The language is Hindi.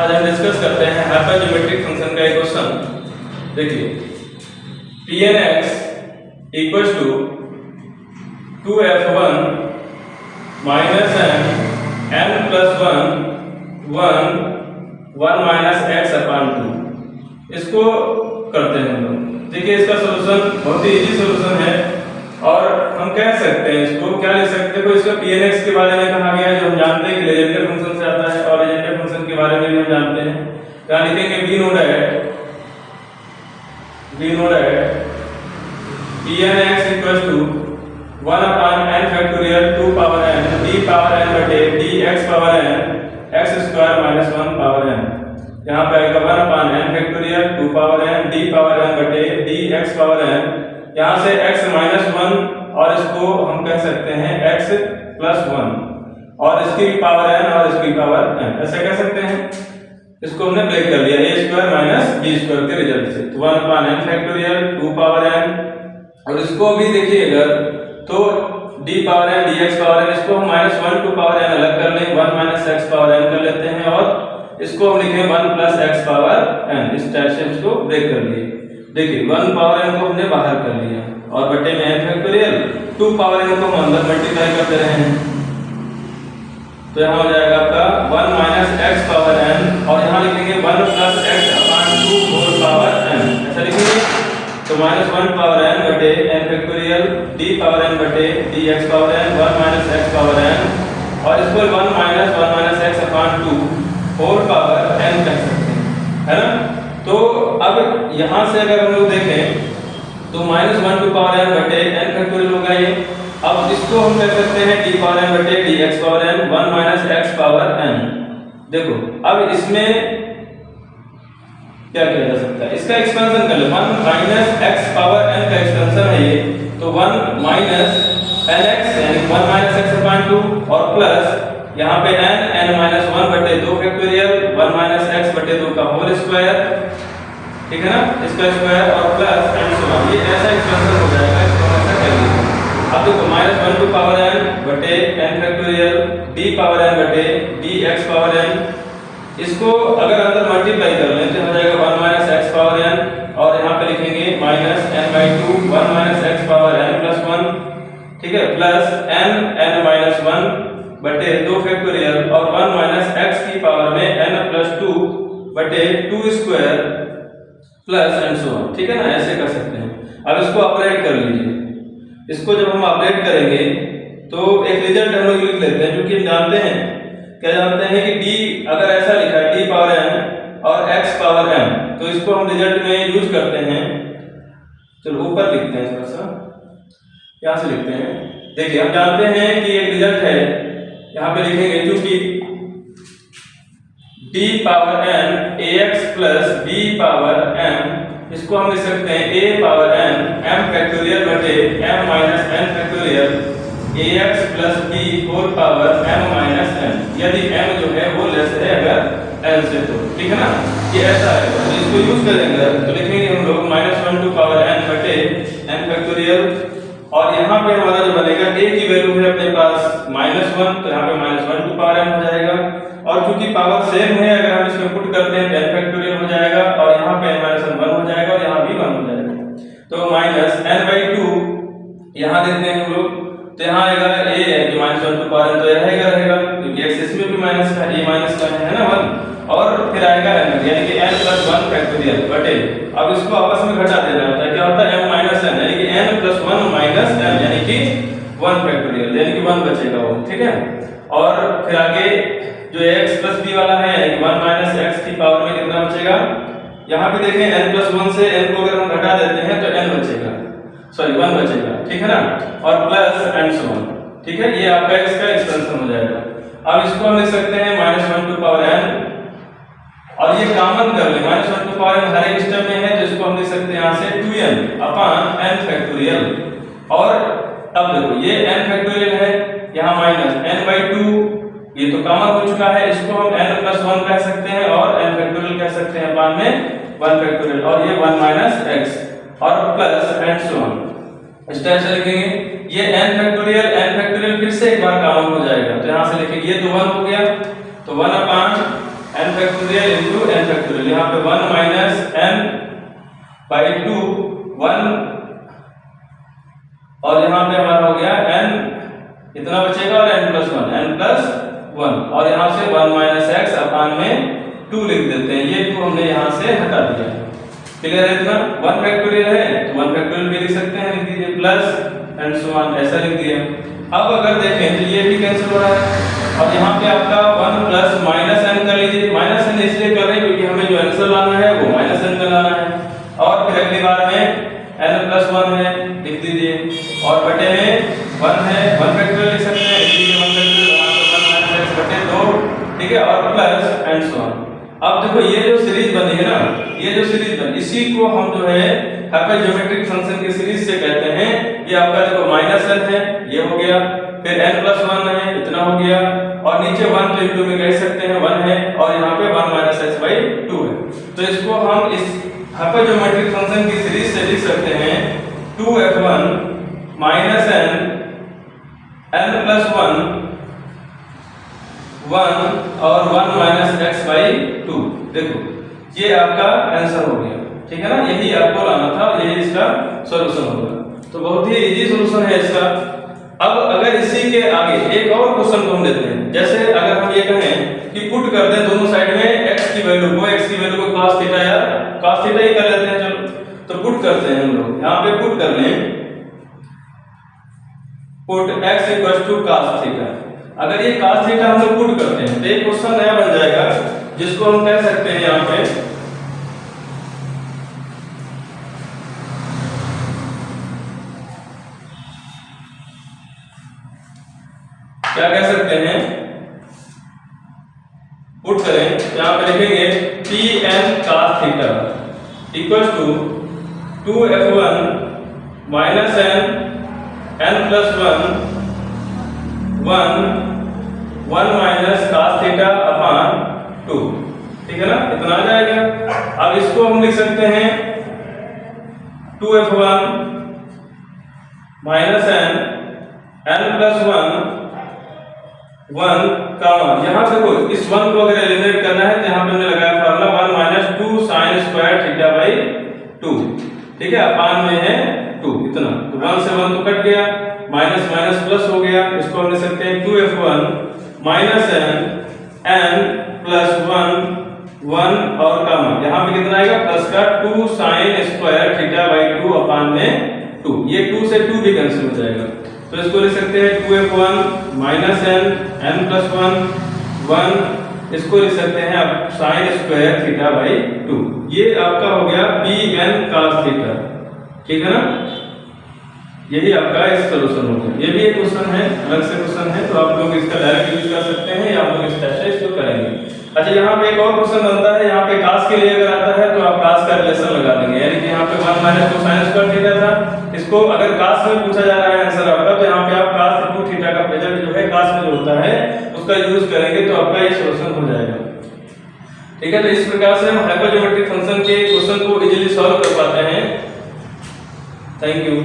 आज हम डिस्कस करते हैं हाइपरज्योमेट्रिक फंक्शन का एक क्वेश्चन। देखिए Pn(x) equals to 2f(1) minus n plus 1 minus x upon 2। इसको करते हैं हम लोग। देखिए इसका सॉल्यूशन बहुत ही इजी सॉल्यूशन है और हम कह सकते हैं इसको क्या लिख सकते हैं। इसका Pn(x) के बारे में कहा गया है जो हम जानते हैं कि लेजेंडर फंक्शन से आता है और लेजेंडर फंक्शन के बारे में भी हम जानते हैं। क्या लिखेंगे b नोड है Pn(x) equals to 1 upon n factorial 2 power n d power n बटे dx power n x square minus 1 power n। यहाँ पे आएगा 1 upon n factorial 2 power n d power n बटे dx पावर n। यहाँ से x माइनस 1 और इसको हम कह सकते हैं x प्लस 1 और इसकी पावर n और इसकी पावर n, ऐसे कह सकते हैं। इसको हमने ब्रेक कर लिया a square minus b square के रिजल्ट से। तो 1 upon n factorial 2 power n और इसको भी देखिएगा तो d power n dx power n, इसको हम माइनस 1 2 पावर n अलग कर लें, 1 माइनस x पावर n कर लेते हैं और इसको हम लिखें 1 प्लस x पावर n। इस टाइप से इसको ब्रेक कर लिए। देखिए 1 पावर n को हमने बाहर कर लिया और बटे में n फैक्टोरियल 2 पावर n को हम अंदर मल्टीप्लाई करते रहे हैं। तो यहाँ हो जाएगा आपका 1 माइनस x पावर n और यहाँ लिखेंगे 1 plus x upon 2 whole power n, ऐसा लिखेंगे। तो माइनस 1 पावर n बटे n factorial d power n बटे dx power n 1 minus x power n और इसको 1 minus x upon 2 whole power n कह सकते हैं, है ना। तो अब यहाँ से अगर हम लोग देखें तो माइनस 1 2 पावर n बटे n फैक्टोरियल होगा ये। अब इसको हम कह सकते हैं d पावर n बटे dx power n 1 minus x power n। देखो अब इसमें क्या किया जा सकता है, इसका एक्सपेंशन कर लो। 1 माइनस x पावर n का एक्सपेंशन है ये, तो 1 माइनस nx यानी 1 माइनस x अपॉन 2 और प्लस यहाँ पे n माइनस 1 बटे 2 फैक्टोरियल 1 माइनस x बटे 2 का होल स्क्वायर, ठीक है ना, इसका स्क्वायर और प्लस n सो ऑन। ये ऐसा एक्सपेंशन हो जाएगा, इसको ऐसा कर लीजिए। अब देखो माइनस 1 2 पावर n बटे n factorial d power n बटे dx पावर n, इसको अगर अंदर मल्टीप्लाई कर लें तो हो जाएगा 1 माइनस x पावर n और यहाँ पे लिखेंगे minus n/2 1 minus x power n plus 1, ठीक है, प्लस n माइनस 1 बटे 2 फैक्टोरियल और 1 माइनस x की पावर में n प्लस 2 बटे 2 square plus and so on, ठीक है ना, ऐसे कर सकते हैं। अब इसको ऑपरेट कर लीजिए। इसको जब हम ऑपरेट करेंगे तो एक रिजल्ट हम लोग लिख लेते हैं, क्योंकि हम जानते हैं क्या जानते हैं कि d अगर ऐसा लिखा है d पावर n और x पावर m, तो इसको हम रिजल्ट में यूज करते हैं। चलो ऊपर लिखते हैं, थोड़ा सा यहाँ से लिखते हैं। देखिए हम जानते हैं कि एक रिजल्ट है, यहाँ पे लिखेंगे क्योंकि d power n ax plus b power m, इसको हम लिख सकते हैं a power n m factorial बटे m minus n factorial ax plus b whole power m minus n, यदि m जो है वो लेस है अगर n से, तो ठीक है ना, ये ऐसा है। तो इसको यूज करेंगे तो लिखेंगे हम लोग माइनस 1 2 पावर n बटे n फैक्टोरियल और यहाँ पे हमारा जो बनेगा a की वैल्यू है अपने पास माइनस 1, तो यहाँ पे माइनस 1 2 पावर n हो जाएगा और चूंकि पावर सेम है अगर हम इसमें पुट करते हैं तो n फैक्टोरियल हो जाएगा और यहाँ पे n माइनस 1 हो जाएगा और यहाँ भी 1 हो जाएगा। तो माइनस n/2 यहाँ देखते हैं हम लोग, तो यहाँ आएगा a है कि माइनस 1 2 पावर n, तो रहेगा क्योंकि x इसमें भी माइनस का a माइनस का है ना 1 और फिर आएगा n यानी कि n प्लस 1 फैक्टोरियल बटे, अब इसको आपस में घटा देना होता है, क्या होता है m माइनस n यानी कि n प्लस 1 माइनस n यानी कि 1 फैक्टोरियल यानी कि 1 बचेगा वो, ठीक है। और फिर आगे जो x प्लस b वाला है यानी कि 1 माइनस x की पावर में कितना बचेगा, यहाँ पे देखें n प्लस 1 से n को अगर हम घटा देते हैं तो n बचेगा, सॉरी 1 बचेगा, ठीक है ना, और प्लस एंड सो ऑन, ठीक है। ये आपका x का एक्सपेंशन हो जाएगा। अब इसको हम लिख सकते हैं माइनस 1 2 पावर n और ये कॉमन कर ले, माइनस 1 2 पावर n हर एक स्टेप में है तो इसको हम लिख सकते हैं यहाँ से 2n अपॉन n फैक्टोरियल और अब देखो ये n फैक्टोरियल है, यहाँ माइनस n/2 ये तो कॉमन हो चुका है, इसको हम n प्लस 1 कह सकते हैं और n फैक्टोरियल कह सकते हैं अपॉन में 1 फैक्टोरियल और ये 1 माइनस x और प्लस एंड सो ऑन, इस टाइप से लिखेंगे। ये n फैक्टोरियल फिर से एक बार कॉमन हो जाएगा तो यहाँ से लिखेंगे ये तो 1 हो गया, तो 1 upon n factorial factorial into n factorial. यहाँ पे 1 माइनस n बाई 2 1, और यहाँ पे हमारा हो गया n इतना बचेगा और n प्लस 1 और यहाँ से 1 माइनस एक्स अपान में 2 लिख देते हैं। ये 2 हमने यहाँ से हटा दिया। क्लियर है इतना? 1 फैक्टोरियल है तो 1 फैक्टोरियल भी लिख सकते हैं, लिख दीजिए प्लस एंड सो ऑन, ऐसा लिख दिया। अब अगर देखें तो ये भी कैंसिल हो रहा है। अब यहाँ पे आपका 1 प्लस माइनस n कर लीजिए। माइनस n इसलिए कर रहे हैं क्योंकि हमें जो आंसर लाना है वो माइनस n में लाना है। और फिर अगली बार में n प्लस 1 है, लिख दीजिए, और बटे में 1 है, 1 फैक्टोरियल लिख सकते हैं, इसलिए 1 फैक्टोरियल यहाँ पे 1 माइनस x बटे 2, ठीक है, और प्लस एंड सो ऑन। अब देखो ये जो सीरीज बनी है ना, ये जो सीरीज बनी, इसी को हम जो है हाइपरज्योमेट्रिक फंक्शन की सीरीज से कहते हैं। ये आपका देखो माइनस n है, ये हो गया, फिर n प्लस 1 है, इतना हो गया, और नीचे 1 तो इंटू में कह सकते हैं 1 है, और यहाँ पे 1 माइनस x बाई 2 है। तो इसको हम इस हाइपरज्योमेट्रिक फंक्शन की सीरीज से लिख सकते हैं 2f1 माइनस n प्लस 1 और 1 माइनस x बाई 2। देखो ये आपका आंसर हो गया, ठीक है ना? यही आपको लाना था, यही इसका सॉल्यूशन होगा। तो बहुत ही इजी सॉल्यूशन है इसका। अब अगर इसी के आगे एक और क्वेश्चन को हम लेते हैं, जैसे अगर हम ये कहें कि पुट कर दें दोनों साइड में x की वैल्यू को, x की वैल्यू को cos थीटा या cos थीटा ही कर लेते हैं, चलो तो पुट करते हैं हम लोग। यहाँ पे पुट कर लें, put x equal to cos theta. अगर ये cos थीटा हम लोग पुट करते हैं तो एक क्वेश्चन नया बन जाएगा, जिसको हम कह सकते हैं यहाँ पे क्या कह सकते हैं, पुट करें, यहाँ पे लिखेंगे Tn cos theta equal to 2f1 minus n plus 1 minus cos theta upon 2, ठीक है ना? इतना आ जाएगा। अब इसको हम लिख सकते हैं 2f1 माइनस n प्लस 1 का यहाँ देखो इस 1 को अगर एलिमिनेट करना है तो यहाँ पे हमने लगाया formula 1 minus 2 sine square theta by 2, ठीक है, अपान में है 2, इतना। तो 1 से 1 तो कट गया, माइनस माइनस प्लस हो गया, इसको हम लिख सकते हैं 2f1 माइनस n प्लस 1 और कामा, यहाँ पे कितना आएगा प्लस का 2 साइन स्क्वायर थीटा बाई 2 अपान में 2। ये 2 से 2 भी कैंसिल हो जाएगा, तो इसको लिख सकते हैं 2f1 माइनस n प्लस 1, इसको लिख सकते हैं अब साइन स्क्वायर थीटा बाई 2। ये आपका हो गया Pn cos थीटा, ठीक है ना? यही आपका इस सॉल्यूशन हो गया। ये भी एक क्वेश्चन है, अलग से क्वेश्चन है, तो आप लोग इसका डायरेक्ट यूज कर सकते हैं या आप लोग इस टाइप से इसको करेंगे। अच्छा, यहाँ पे एक और क्वेश्चन बनता है, यहाँ पे cos के लिए अगर आता है तो आप cos का रिलेशन लगा देंगे, यानी कि यहाँ पे 1 माइनस 2 साइन स्क्वायर थीटा था, इसको अगर cos में पूछा जा रहा है आंसर आपका, तो यहाँ पे आप cos 2 थीटा का प्रेजेंट जो है cos में जो होता है उसका यूज करेंगे तो आपका ये सॉल्यूशन हो जाएगा, ठीक है? तो इस प्रकार से हम हाइपरज्योमेट्रिक फंक्शन के क्वेश्चन को इजीली सॉल्व कर पाते हैं। Thank you.